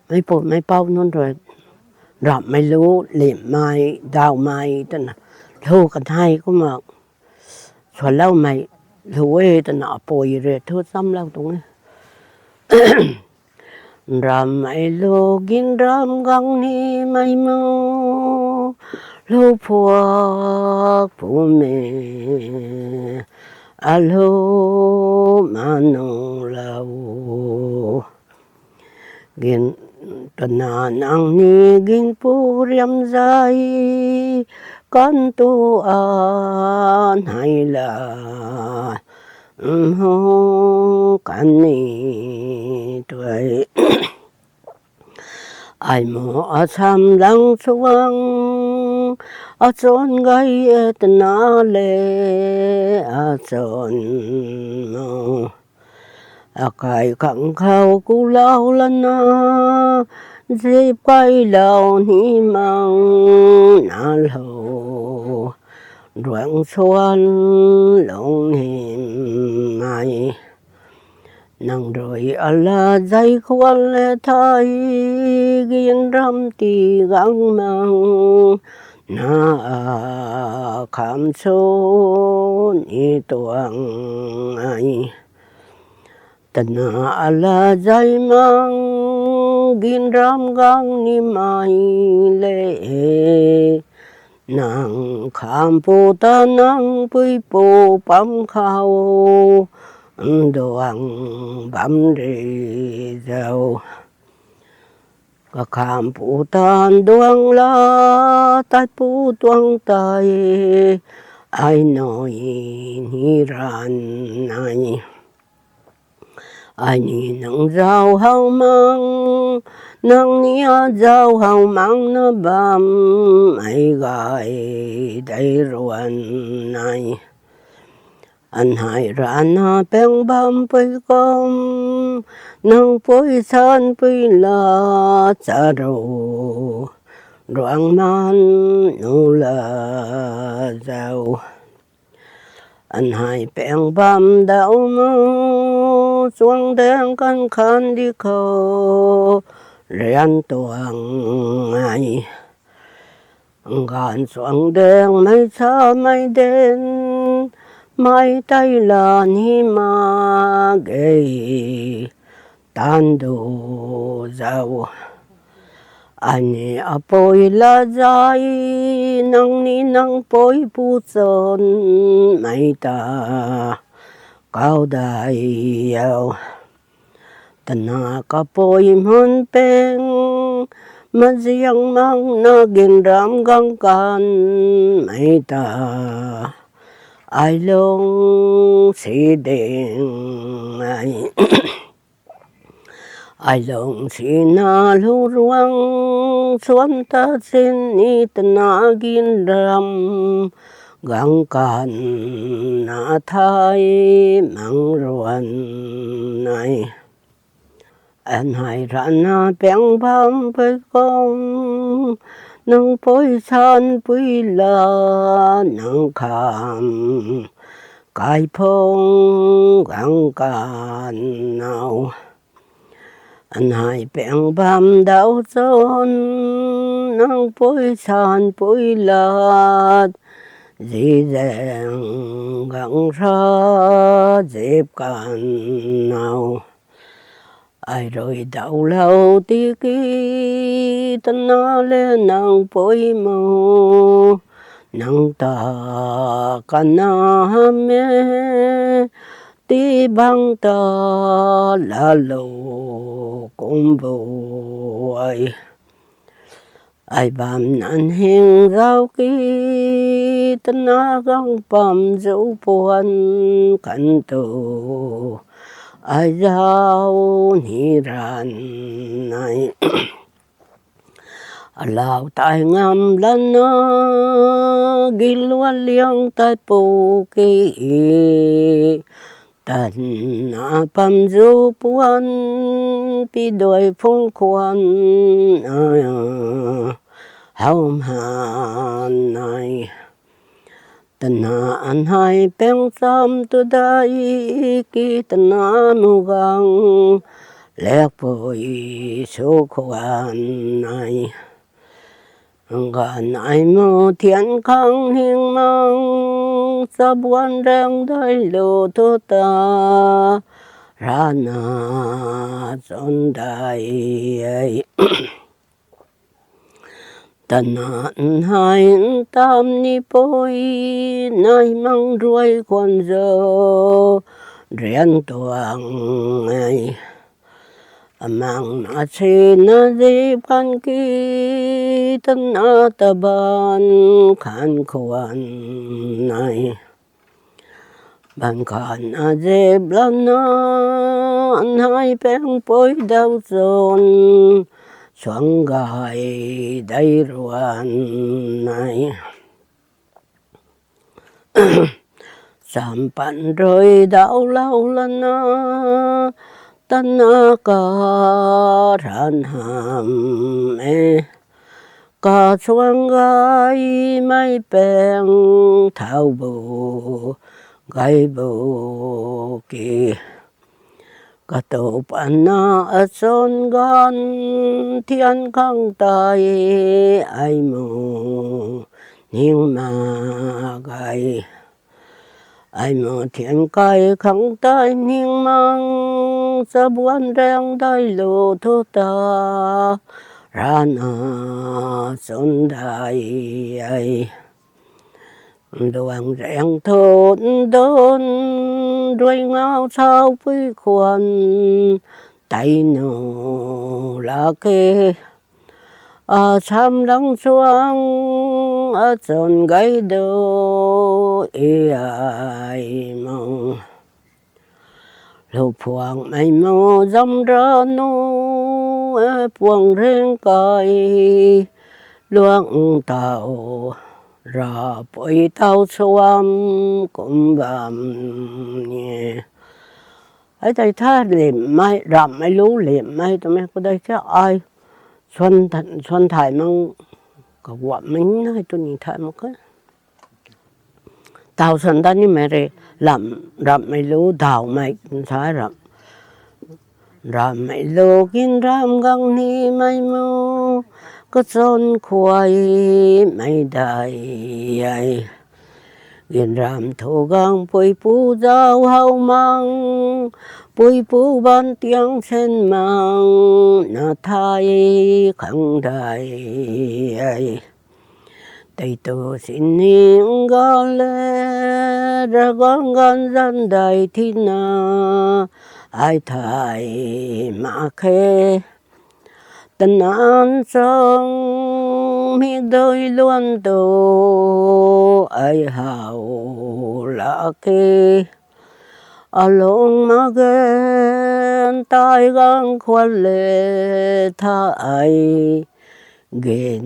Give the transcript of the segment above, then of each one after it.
ไม่ปวดไม่เป้านั่นเลยรับไม่รู้เหลี่ยมไม้ดาวไม้ตั้งน่ะทูกันให้ก็มาชวนเล่าไม่รู้ตั้งน่ะป่วยเลยทูซ้ำเล่าตรงนี้รำไม่รู้กินรำกังนี้ไม่มูลูกพวกผู้เมอาลูมานุลาวกินตนานังนี้กินปูเรียมใจกันตัวให้ละโหกันนี้ด้วย ai mò ở tham lăng xuống ở chốn gây tên na lệ ở chốn mò ở cái cẳng khâu cú lao lần na dịp quay lao ni mang na lâu ruộng xuân lòng hiểm mai nang rồi ala dây khoan lệ thay ghiền ram tì gang mang na kham số ni tuang ai tân ala dây mang ghiền ram gang ni mai lệ nang kham pu ta nang pui pu pam khao doang bám rì dầu cả khám phụ tan doang la tai phụ tuang tai ai nói ni ran ai ni nang giao hao mang nang nia giao hao mang na bam ai gai dai ruan này anh hai ra na beng bam pui com nang pui san pui la cha ro ruang man nu la giao anh hai beng bam dao mo xuống đen căn khan đi khô rian tuang ai gan xuống đen mai cha mai đen mai tay là ni ma gay tan đồ giàu anh apoi la dai nang ni nang poi pu son mai ta cao đại yêu tana ka poi mon peng ma giang mang na gin ram gang kan mai ta ai long si đèn ai long si na lu ruang xuân ta xin ni na gin ram gang can na thai mang ruan này anh hai ra na beng bam với con nang poi san pui la nang kham kai phong gang can nào anh hai beng bam đau son nang poi san pui la dì dàng gang ra dịp can nào ai rồi đau lâu tí kì tân na lên nàng bôi mù nàng ta can na mê tí băng ta la lô cũng vô ai bám nan hình rau kì tân na gang bám dấu buồn căn tu ai giao ni ran này lao tai ngam lan na gilwa liang tai pu ki tan na pam du puan pi doi phong quan hao man này tân an hai beng sam tu dai ki tân nu gang lek bồi số khoan này gần ai mơ thiên khang hiên mang sa buồn đang đôi lô thô ta ra na son đại tận hạn hai tam ni bôi nay mang ruồi quan giờ riêng tuang ai mang na chi na di ban ki tan na ta ban khan khoan này ban khan a deb lan na an hai peng poi đau zon xoang gai đầy ruan này sampan rồi đau lâu lần na tan na ca ran ham e ca xoang gai mai peng thao bu gai bu ki cả tổ pan na ở son gan thiên khang tai ai mù nhưng mà gai ai mù thiên kai khang tai nhưng mang sa buồn reng đai lô thô ta ra na son dai ai đoàn rèn thôn đôn đuôi ngao sao với khoan tay nô là kê sam đắng xuống tròn gáy đô ai mong lục hoàng mày mò dâm ra nô buông riêng cài luang tàu ra bội tàu xoam cũng bầm nhẹ ấy đây tha liệm mai rằm mai lú liệm mai tụi mình có đây chứ ai xuân thải mang có quả mình hay tụi nhìn thấy một cái tàu xuân ta như mẹ đây làm rằm mai lú đào mai thái rằm mai lú kinh ram găng ni mai mô có son khoai mai đại ai yên ram thô gang bồi pu giao hao mang bồi pu ban tiếng sen mang na thai khang đại ai tây tô xin niệm ga lê ra gang gan gian đại thi na ai thai ma khe tân an sông mi đôi luôn tô ai hào là kê along ma gen tai gang khoan lệ tha ai gen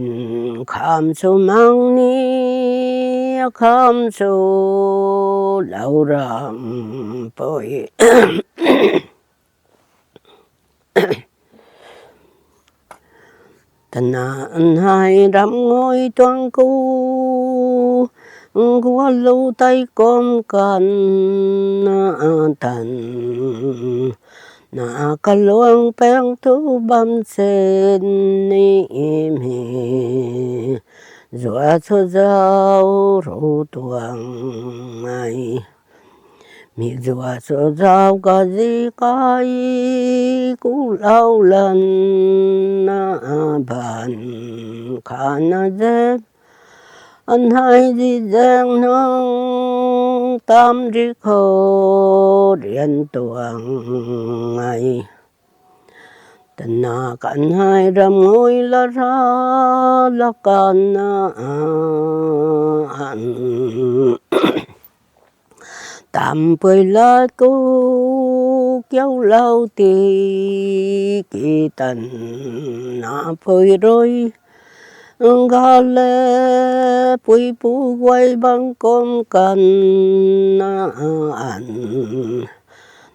kham số mang ni kham số lao ram bội tận an hai đắm ngôi toan cu qua lâu tay con cần tận na ca luang peng tu bam sen ni mi dọa cho giao ru tuang ai mi dọa cho giao cả gì cái cú lâu lần na bàn khana dép anh hai đi giang nong tam đi khô điện tuang ai tận na cảnh hai ram ngôi la ra la can na an tạm bơi la cô kéo lâu tì kỳ tận na bơi rồi ga lê bụi bù quay băng con cần na an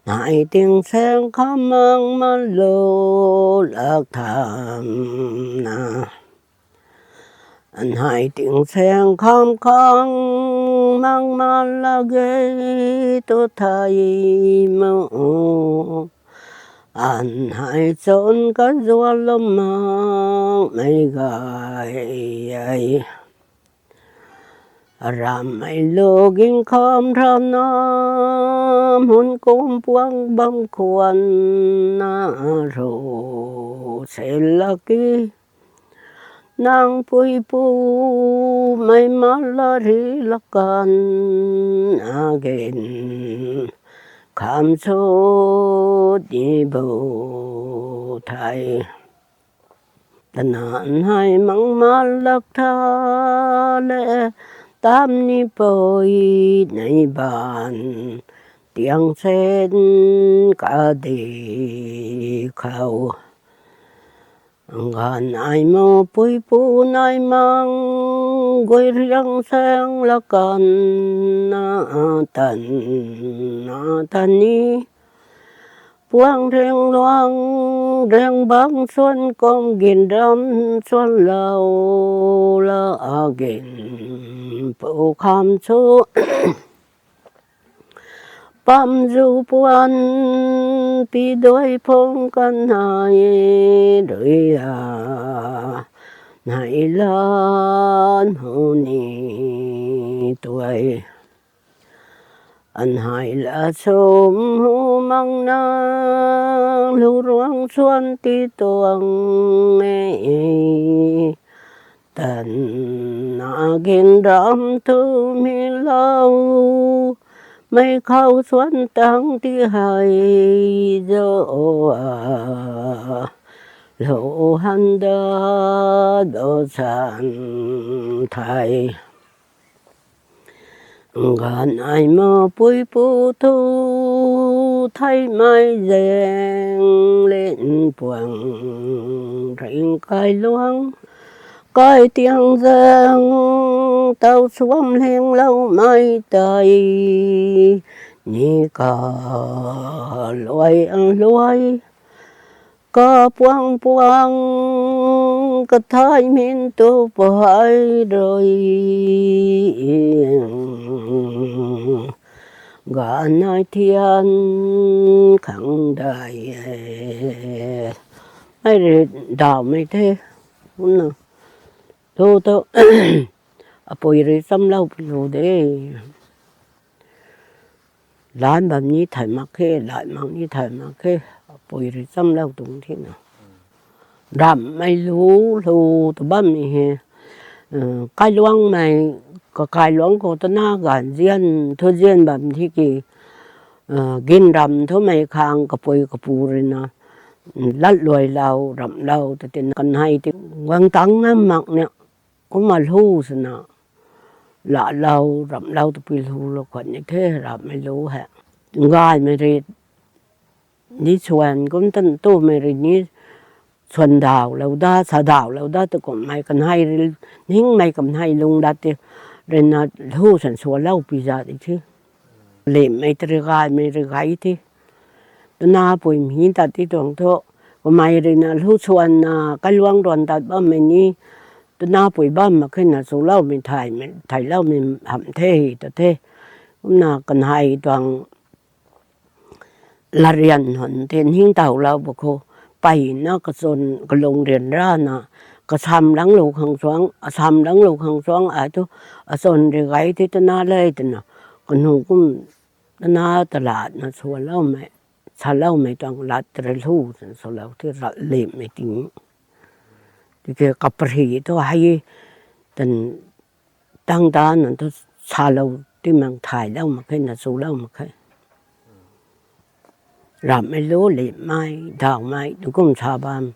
nại tiếng sen khám mang mà lô lạc thảm na anh hai tiếng sen khám khang mang mà là ghê tôi thấy mơ anh hai chốn cái rùa lông mà mấy gai ram mấy lô kinh khom ram nam hun cung buông bông khuôn na ro sẽ là ki nang pui pu mai ma la ri la kan again kham cho đi bộ thai tân an hai mang ma lắc tha lệ tam ni bồi nay bàn tiếng sen cả đi khâu ngàn ai mơ pui pu nay mang gối riêng sang la can na tần ni buông riêng loang riêng băng xuân com gìn đâm xuân lâu la gìn phụ kham số băm du buồn pi đôi phong căn hai đôi này lan hôn tuổi anh hai là sớm hu măng na lưu ruộng xuân ti tuồng tần na gìn đam thư mi lâu mấy khâu xuân tăng ti hai dỗ lộ han đa đô sản thai ngàn ai mơ pui pu thu thay mai rèn lên buồng rình cài luang coi tiếng giang tàu xuống lên lâu mai tay ni cả loài loài có buông buông cái thái min tu phải rồi gà nói thiên khẳng đại ai đào mấy thế cũng nào thôi thôi bồi rồi xăm lâu rồi đấy làm bằng như thầy mặc khê lại mặc như thầy mặc khê bồi rồi xăm lâu đúng thế nào làm mấy lú lú tụi băm này cái luang này có cái luang có tên na gần riêng thôi riêng bằng thì kì gin rằm thôi mấy khang cái bồi rồi na lát lùi lâu rằm lâu thì tên cần hay thì quan tăng á mặc nè có mà lú rồi nè lạ lâu rằm lâu thì bị lú là còn như thế rằm mấy lú hả gai mấy rồi đi xuân cũng tên tu mấy rồi đi xuân đào lâu đó sa đào lâu đó tôi còn mày cần hay những mày cầm hay luôn đã thì rồi nó thu sản xuất lâu bây giờ đấy chứ lệm mày từ gai mày từ gai thì tôi na bồi miếng ta thì toàn thọ còn mày rồi nó thu xuân cái luang đoàn ta bao mình đi tôi na bồi bao mà khi nào số lâu mình thải lâu mình hầm thế thì thế cũng là cần hay toàn là riêng hẳn tiền hiến tàu lâu bậc hồ bảy nó cái zone cái lồng riêng ra nè cái sam đắng lục hàng xoắn ở chỗ ở zone để gáy thì tôi na lấy thì nè còn hùng cũng na tờ lạt nó xua lâu mày toàn lạt tờ lu xua lâu thì lạt lệm mày tính thì cái cặp rì tôi hay tình tăng ta nó tôi xa lâu thì mang thải lâu mà cái là xua lâu mà cái làm mấy lúa lệm mai đào mai tôi cũng xa ban